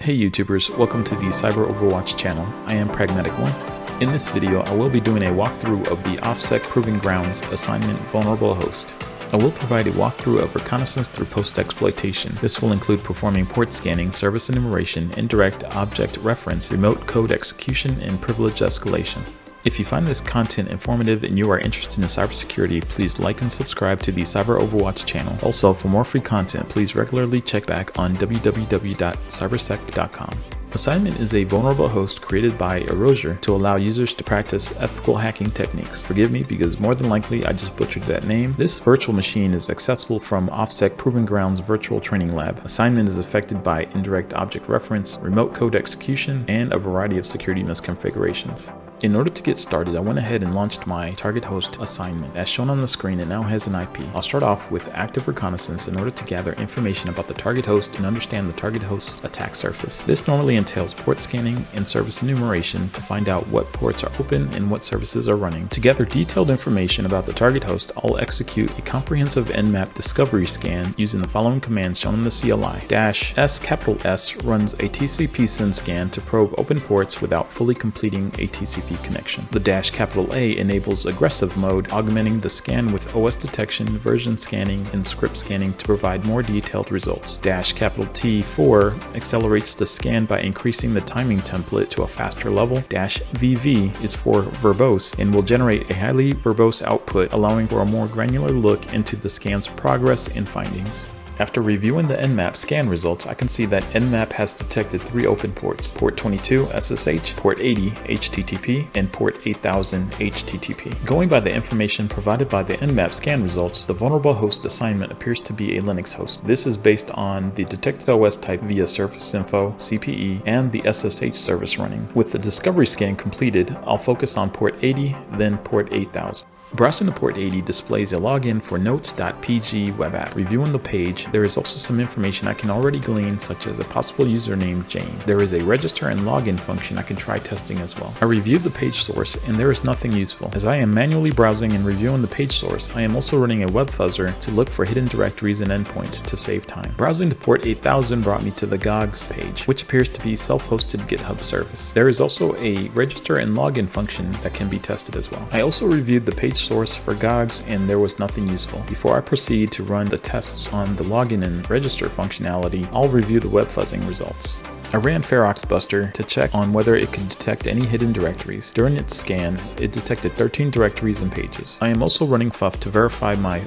Hey YouTubers, welcome to the Cyber Overwatch channel. I am Pragmatic1. In this video, I will be doing a walkthrough of the OffSec Proving Grounds assignment Vulnerable Host. I will provide a walkthrough of reconnaissance through post-exploitation. This will include performing port scanning, service enumeration, indirect object reference, remote code execution, and privilege escalation. If you find this content informative and you are interested in cybersecurity, please like and subscribe to the Cyber Overwatch channel. Also, for more free content, please regularly check back on www.cybersec.com. Assignment is a vulnerable host created by Erosier to allow users to practice ethical hacking techniques. Forgive me because more than likely I just butchered that name. This virtual machine is accessible from OffSec Proving Grounds Virtual Training Lab. Assignment is affected by indirect object reference, remote code execution, and a variety of security misconfigurations. In order to get started, I went ahead and launched my target host assignment. As shown on the screen, it now has an IP. I'll start off with active reconnaissance in order to gather information about the target host and understand the target host's attack surface. This normally entails port scanning and service enumeration to find out what ports are open and what services are running. To gather detailed information about the target host, I'll execute a comprehensive Nmap discovery scan using the following commands shown in the CLI. -S runs a TCP SYN scan to probe open ports without fully completing a TCP connection. The -A enables aggressive mode, augmenting the scan with OS detection, version scanning, and script scanning to provide more detailed results. -T4 accelerates the scan by increasing the timing template to a faster level. -VV is for verbose and will generate a highly verbose output, allowing for a more granular look into the scan's progress and findings. After reviewing the Nmap scan results, I can see that Nmap has detected 3 open ports: port 22 SSH, port 80 HTTP, and port 8000 HTTP. Going by the information provided by the Nmap scan results, the vulnerable host assignment appears to be a Linux host. This is based on the detected OS type via Surface Info, CPE, and the SSH service running. With the discovery scan completed, I'll focus on port 80, then port 8000. Browsing to port 80 displays a login for notes.pg web app. Reviewing the page, there is also some information I can already glean, such as a possible username Jane. There is a register and login function I can try testing as well. I reviewed the page source and there is nothing useful. As I am manually browsing and reviewing the page source, I am also running a web fuzzer to look for hidden directories and endpoints to save time. Browsing to port 8000 brought me to the GOGS page, which appears to be self-hosted GitHub service. There is also a register and login function that can be tested as well. I also reviewed the page source for GOGS and there was nothing useful. Before I proceed to run the tests on the login and register functionality, I'll review the web fuzzing results. I ran Buster to check on whether it could detect any hidden directories. During its scan, it detected 13 directories and pages. I am also running FUF to verify my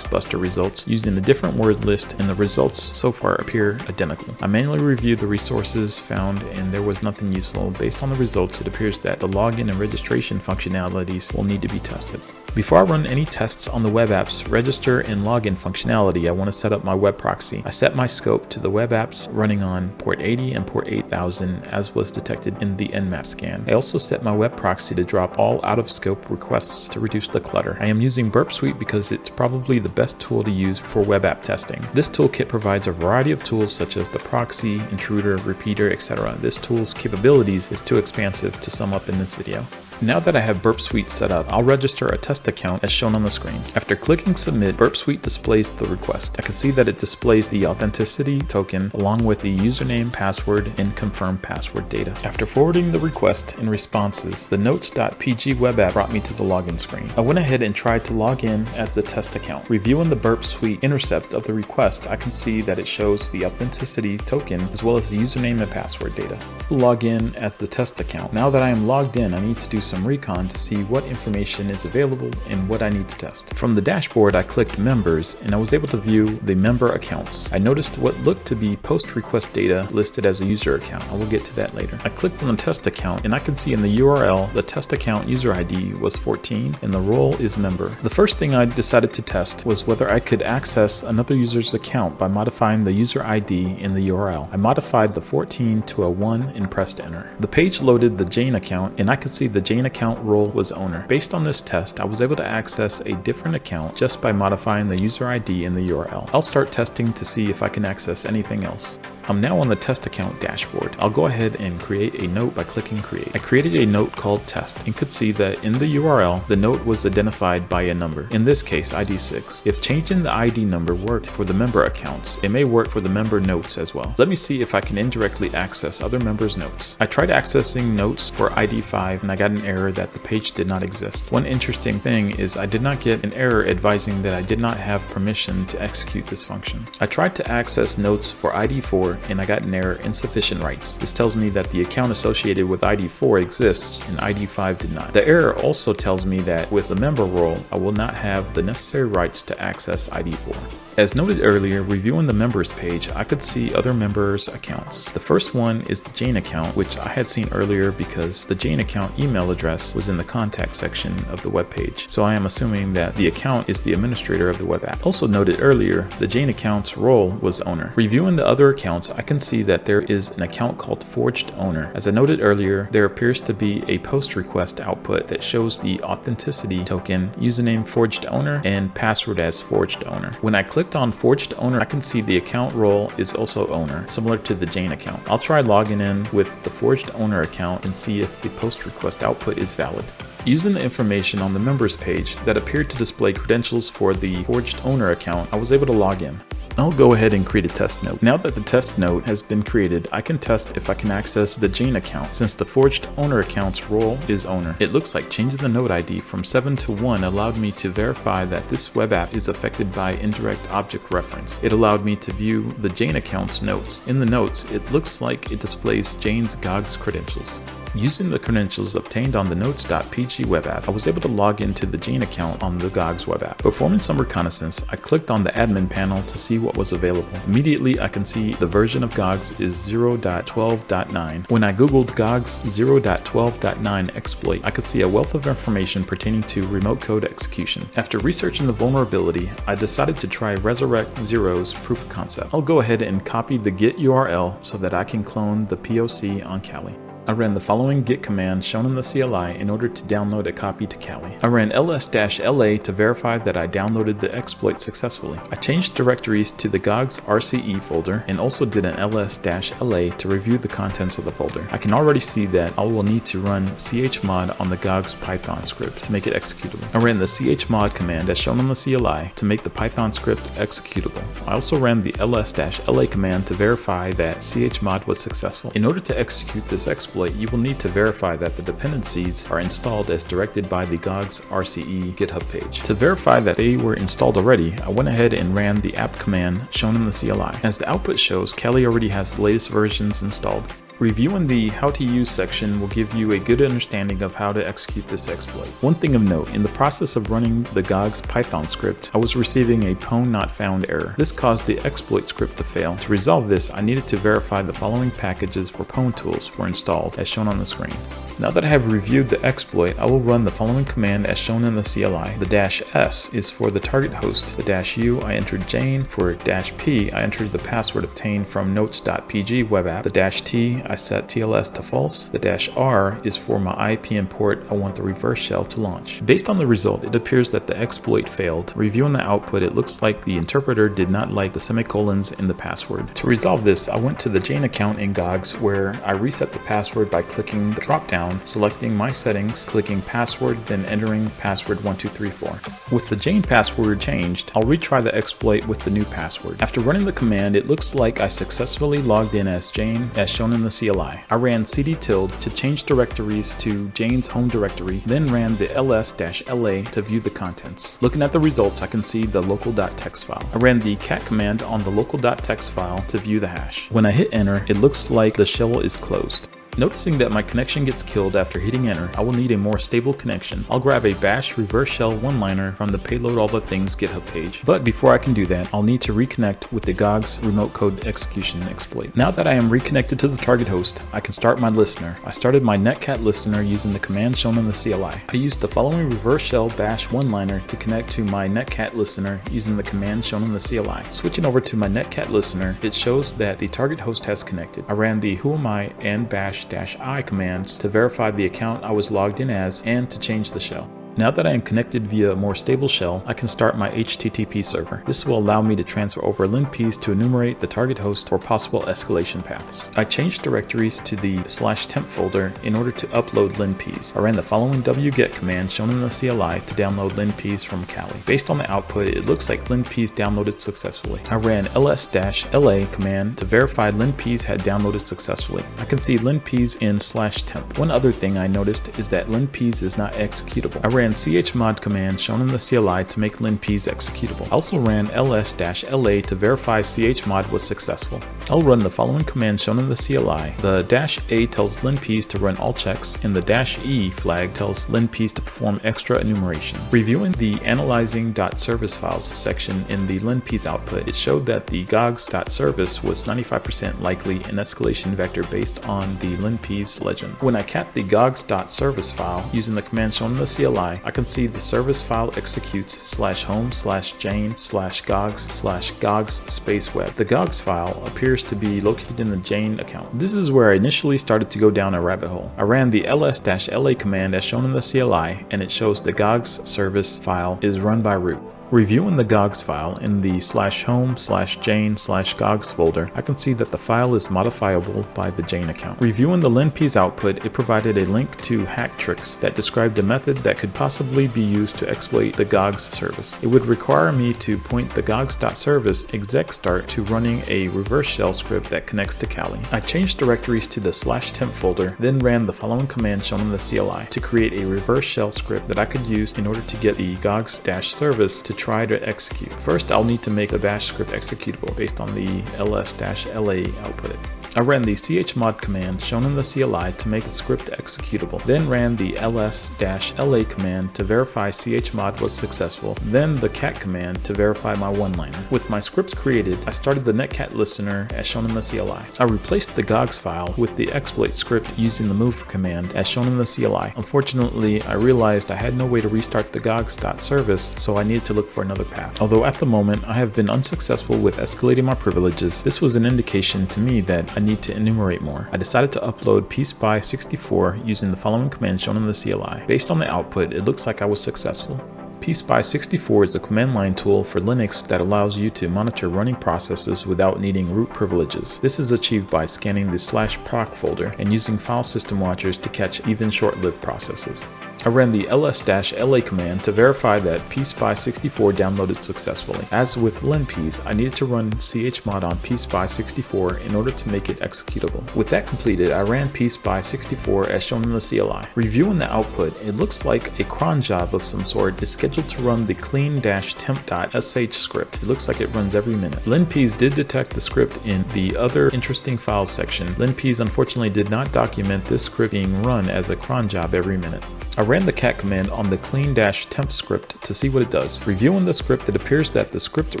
Buster results using a different word list, and the results so far appear identical. I manually reviewed the resources found and there was nothing useful. Based on the results, it appears that the login and registration functionalities will need to be tested. Before I run any tests on the web app's register and login functionality, I want to set up my web proxy. I set my scope to the web apps running on port 80 and port 8000 as was detected in the Nmap scan. I also set my web proxy to drop all out-of-scope requests to reduce the clutter. I am using Burp Suite because it's probably the best tool to use for web app testing. This toolkit provides a variety of tools such as the proxy, intruder, repeater, etc. This tool's capabilities is too expansive to sum up in this video. Now that I have Burp Suite set up, I'll register a test account as shown on the screen. After clicking submit, Burp Suite displays the request. I can see that it displays the authenticity token along with the username, password, and confirmed password data. After forwarding the request and responses, the notes.pg web app brought me to the login screen. I went ahead and tried to log in as the test account. Reviewing the Burp Suite intercept of the request, I can see that it shows the authenticity token as well as the username and password data. Log in as the test account. Now that I am logged in, I need to do some recon to see what information is available and what I need to test. From the dashboard, I clicked members and I was able to view the member accounts. I noticed what looked to be post request data listed as a user account. I will get to that later. I clicked on the test account and I can see in the URL the test account user ID was 14 and the role is member. The first thing I decided to test was whether I could access another user's account by modifying the user ID in the URL. I modified the 14 to a 1 and pressed enter. The page loaded the Jane account and I could see the Jane account role was owner. Based on this test, I was able to access a different account just by modifying the user ID in the URL. I'll start testing to see if I can access anything else. I'm now on the test account dashboard. I'll go ahead and create a note by clicking create. I created a note called test and could see that in the URL, the note was identified by a number, in this case ID 6. If changing the ID number worked for the member accounts, it may work for the member notes as well. Let me see if I can indirectly access other members' notes. I tried accessing notes for ID 5 and I got an error that the page did not exist. One interesting thing is I did not get an error advising that I did not have permission to execute this function. I tried to access notes for ID 4 and I got an error, insufficient rights. This tells me that the account associated with ID 4 exists and ID 5 did not. The error also tells me that with the member role, I will not have the necessary rights to access ID 4. As noted earlier, reviewing the members page, I could see other members' accounts. The first one is the Jane account, which I had seen earlier because the Jane account email address was in the contact section of the web page. So I am assuming that the account is the administrator of the web app. Also noted earlier, the Jane account's role was owner. Reviewing the other accounts, I can see that there is an account called Forged Owner. As I noted earlier, there appears to be a post request output that shows the authenticity token, username Forged Owner, and password as Forged Owner. When I click on Forged Owner, I can see the account role is also owner, similar to the Jane account. I'll try logging in with the Forged Owner account and see if the post request output is valid. Using the information on the members page that appeared to display credentials for the Forged Owner account, I was able to log in. I'll go ahead and create a test note. Now that the test note has been created, I can test if I can access the Jane account since the Forged Owner account's role is owner. It looks like changing the note ID from 7 to 1 allowed me to verify that this web app is affected by indirect object reference. It allowed me to view the Jane account's notes. In the notes, it looks like it displays Jane's GOGS credentials. Using the credentials obtained on the notes.pg web app, I was able to log into the Jane account on the GOGS web app. Performing some reconnaissance, I clicked on the admin panel to see what was available. Immediately, I can see the version of GOGS is 0.12.9. When I googled GOGS 0.12.9 exploit, I could see a wealth of information pertaining to remote code execution. After researching the vulnerability, I decided to try Resurrect Zero's proof of concept. I'll go ahead and copy the git URL so that I can clone the POC on Kali. I ran the following git command shown in the CLI in order to download a copy to Kali. I ran ls-la to verify that I downloaded the exploit successfully. I changed directories to the GOGS RCE folder and also did an ls-la to review the contents of the folder. I can already see that I will need to run chmod on the GOGS Python script to make it executable. I ran the chmod command as shown on the CLI to make the Python script executable. I also ran the ls-la command to verify that chmod was successful. In order to execute this exploit, you will need to verify that the dependencies are installed as directed by the GOGS RCE GitHub page. To verify that they were installed already, I went ahead and ran the app command shown in the CLI. As the output shows, Kali already has the latest versions installed. Reviewing the How to Use section will give you a good understanding of how to execute this exploit. One thing of note, in the process of running the GOGS Python script, I was receiving a pwn not found error. This caused the exploit script to fail. To resolve this, I needed to verify the following packages for pwn tools were installed as shown on the screen. Now that I have reviewed the exploit, I will run the following command as shown in the CLI. The -s is for the target host. The -u, I entered Jane. For -p, I entered the password obtained from notes.pg web app. The -t, I set TLS to false. The -r is for my IP import. I want the reverse shell to launch. Based on the result, it appears that the exploit failed. Reviewing the output, it looks like the interpreter did not like the semicolons in the password. To resolve this, I went to the Jane account in GOGS where I reset the password by clicking the drop-down, selecting my settings, clicking password, then entering password 1234. With the Jane password changed, I'll retry the exploit with the new password. After running the command, it looks like I successfully logged in as Jane as shown in the CLI. I ran cd tilde to change directories to Jane's home directory, then ran the ls-la to view the contents. Looking at the results, I can see the local.txt file. I ran the cat command on the local.txt file to view the hash. When I hit enter, it looks like the shell is closed. Noticing that my connection gets killed after hitting enter, I will need a more stable connection. I'll grab a bash reverse shell one-liner from the payload all the things GitHub page. But before I can do that, I'll need to reconnect with the GOGS remote code execution exploit. Now that I am reconnected to the target host, I can start my listener. I started my netcat listener using the command shown in the CLI. I used the following reverse shell bash one-liner to connect to my netcat listener using the command shown in the CLI. Switching over to my netcat listener, it shows that the target host has connected. I ran the whoami and bash -i commands to verify the account I was logged in as and to change the shell. Now that I am connected via a more stable shell, I can start my HTTP server. This will allow me to transfer over linps to enumerate the target host for possible escalation paths. I changed directories to the /temp folder in order to upload linps. I ran the following wget command shown in the CLI to download linps from Kali. Based on the output, it looks like linps downloaded successfully. I ran ls-la command to verify linps had downloaded successfully. I can see linps in /temp. One other thing I noticed is that linps is not executable. I ran chmod command shown in the CLI to make linps executable. I also ran ls-la to verify chmod was successful. I'll run the following command shown in the CLI. The -a tells linps to run all checks, and the -e flag tells linps to perform extra enumeration. Reviewing the analyzing.service files section in the linps output, it showed that the gogs.service was 95% likely an escalation vector based on the linps legend. When I cat the gogs.service file using the command shown in the CLI, I can see the service file executes /home/jane/gogs/gogs spaceweb. The gogs file appears to be located in the Jane account. This is where I initially started to go down a rabbit hole. I ran the ls-la command as shown in the CLI, and it shows the gogs service file is run by root. Reviewing the gogs file in the /home/jane/gogs folder, I can see that the file is modifiable by the Jane account. Reviewing the linps output, it provided a link to hack tricks that described a method that could possibly be used to exploit the gogs service. It would require me to point the gogs.service exec start to running a reverse shell script that connects to Kali. I changed directories to the /temp folder, then ran the following command shown in the CLI to create a reverse shell script that I could use in order to get the gogs-service to try to execute. First, I'll need to make a bash script executable based on the ls-la output. I ran the chmod command shown in the CLI to make the script executable, then ran the ls-la command to verify chmod was successful, then the cat command to verify my one-liner. With my scripts created, I started the netcat listener as shown in the CLI. I replaced the gogs file with the exploit script using the move command as shown in the CLI. Unfortunately, I realized I had no way to restart the gogs.service, so I needed to look for another path. Although at the moment I have been unsuccessful with escalating my privileges, this was an indication to me that I need to enumerate more. I decided to upload pspy64 using the following command shown in the CLI. Based on the output, it looks like I was successful. pspy64 is a command line tool for Linux that allows you to monitor running processes without needing root privileges. This is achieved by scanning the /proc folder and using file system watchers to catch even short-lived processes. I ran the ls-la command to verify that pspy64 downloaded successfully. As with linps, I needed to run chmod on pspy64 in order to make it executable. With that completed, I ran pspy64 as shown in the CLI. Reviewing the output, it looks like a cron job of some sort is scheduled to run the clean-temp.sh script. It looks like it runs every minute. linps did detect the script in the other interesting files section. linps unfortunately did not document this script being run as a cron job every minute. I ran the cat command on the clean-temp script to see what it does. Reviewing the script, it appears that the script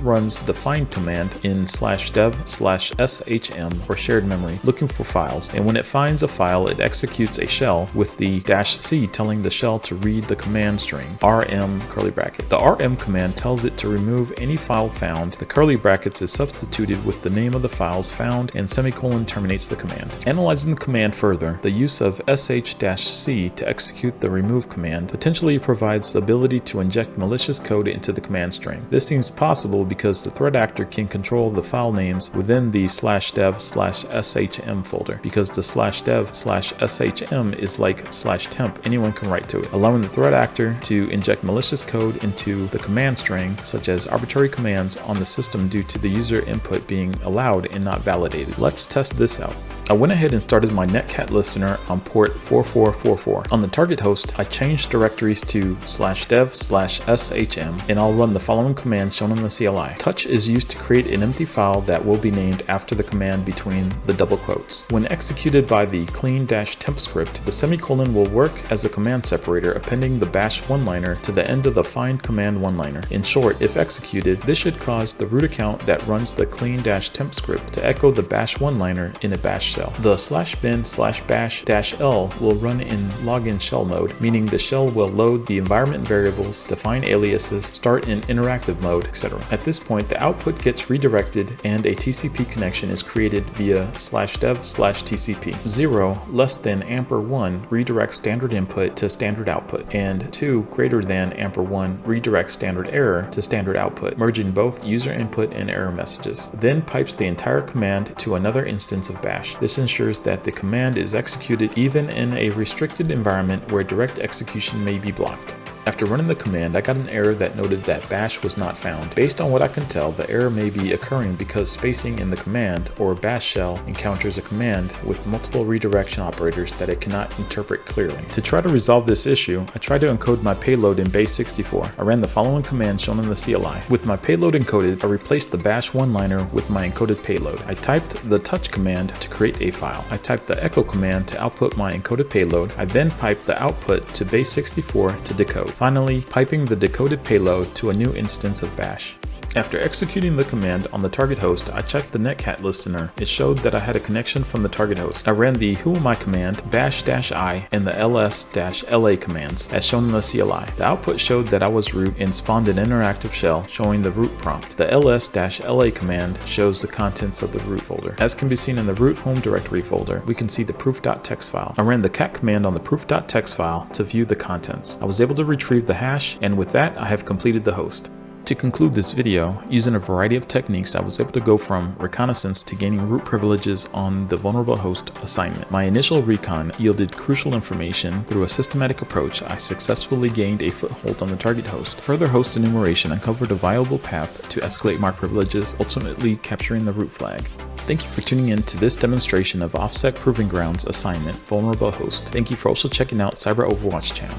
runs the find command in /dev/shm or shared memory looking for files, and when it finds a file, it executes a shell with the -c telling the shell to read the command string rm curly bracket. The rm command tells it to remove any file found. The curly brackets is substituted with the name of the files found, and semicolon terminates the command. Analyzing the command further, the use of sh-c to execute the remove command potentially provides the ability to inject malicious code into the command string. This seems possible because the threat actor can control the file names within the /dev/shm folder. Because the /dev/shm is like /temp, anyone can write to it, allowing the threat actor to inject malicious code into the command string, such as arbitrary commands on the system due to the user input being allowed and not validated. Let's test this out. I went ahead and started my netcat listener on port 4444. On the target host, I changed directories to /dev/shm, and I'll run the following command shown in the CLI. Touch is used to create an empty file that will be named after the command between the double quotes. When executed by the clean-temp script, the semicolon will work as a command separator, appending the bash one-liner to the end of the find command one-liner. In short, if executed, this should cause the root account that runs the clean-temp script to echo the bash one-liner in a bash shell. The /bin/bash-l will run in login shell mode, meaning the shell will load the environment variables, define aliases, start in interactive mode, etc. At this point, the output gets redirected and a TCP connection is created via /dev/TCP. 0 less than >1 redirects standard input to standard output, and 2 greater than >1 redirects standard error to standard output, merging both user input and error messages. Then pipes the entire command to another instance of bash. This ensures that the command is executed even in a restricted environment where direct execution may be blocked. After running the command, I got an error that noted that bash was not found. Based on what I can tell, the error may be occurring because spacing in the command or bash shell encounters a command with multiple redirection operators that it cannot interpret clearly. To try to resolve this issue, I tried to encode my payload in base64. I ran the following command shown in the CLI. With my payload encoded, I replaced the bash one-liner with my encoded payload. I typed the touch command to create a file. I typed the echo command to output my encoded payload. I then piped the output to base64 to decode. Finally, piping the decoded payload to a new instance of bash. After executing the command on the target host, I checked the netcat listener. It showed that I had a connection from the target host. I ran the whoami command, bash-i, and the ls-la commands, as shown in the CLI. The output showed that I was root and spawned an interactive shell showing the root prompt. The ls-la command shows the contents of the root folder. As can be seen in the root home directory folder, we can see the proof.txt file. I ran the cat command on the proof.txt file to view the contents. I was able to retrieve the hash, and with that, I have completed the host. To conclude this video, using a variety of techniques, I was able to go from reconnaissance to gaining root privileges on the vulnerable host assignment. My initial recon yielded crucial information. Through a systematic approach, I successfully gained a foothold on the target host. Further host enumeration uncovered a viable path to escalate my privileges, ultimately capturing the root flag. Thank you for tuning in to this demonstration of OffSec Proving Grounds assignment, Vulnerable Host. Thank you for also checking out Cyber Overwatch channel.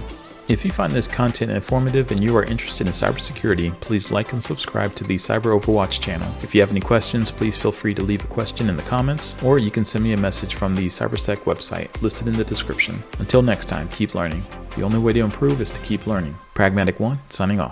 If you find this content informative and you are interested in cybersecurity, please like and subscribe to the Cyber Overwatch channel. If you have any questions, please feel free to leave a question in the comments, or you can send me a message from the CyberSec website listed in the description. Until next time, keep learning. The only way to improve is to keep learning. Pragmatic One, signing off.